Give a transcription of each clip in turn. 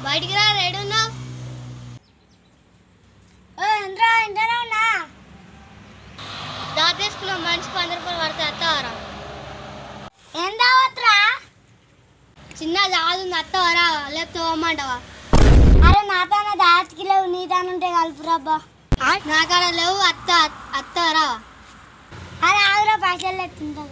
బయటికి రా, రెడీ ఉన్నావు? ఇంటనే ఉన్నా. దాచేసుకున్నాం, మనిషికి 100 రూపాయలు పడతాయి. అత్తవారా? ఏం దావత్రా? చిన్న దాదు ఉంది, అత్తవారా లేకపోతే పోమంటావా? అరే నాతోనే దాచికి లేవు, నీ దానుంటే కలుపురాబ్బా. నాకాడ లేవు. అత్తవారా? అరే ఆగురా, పైసలు ఎత్తుంటా.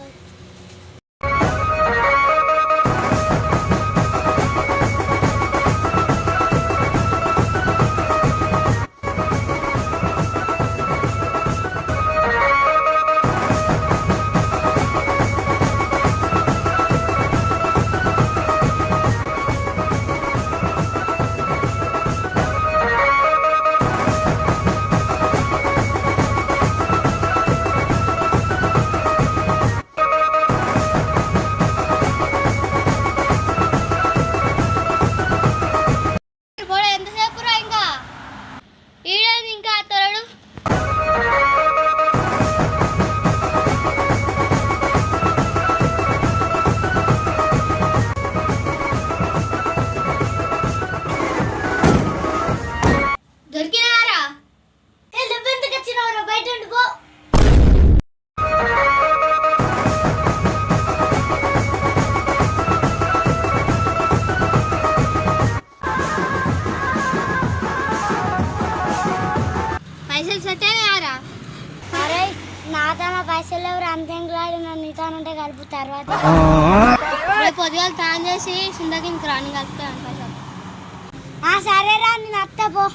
ఎంతసేపు రా? ఇంకా ఈడేది ఇంకా అత్తవాడు. దొరికినారా? ఎందుకు వచ్చినావురా? బయట ఉండిపో. పైసలు సెట్ అయినారా? అరే నాతోన పైసలు ఎవరు అంతేంగాడు, నన్ను నీతోనుంటే కలుపు. తర్వాత రేపు పొద్దుగాల తాను చేసి సుందరికి రాని కలుపుతాను పైసలు. సరేరా, నేను అత్త పో.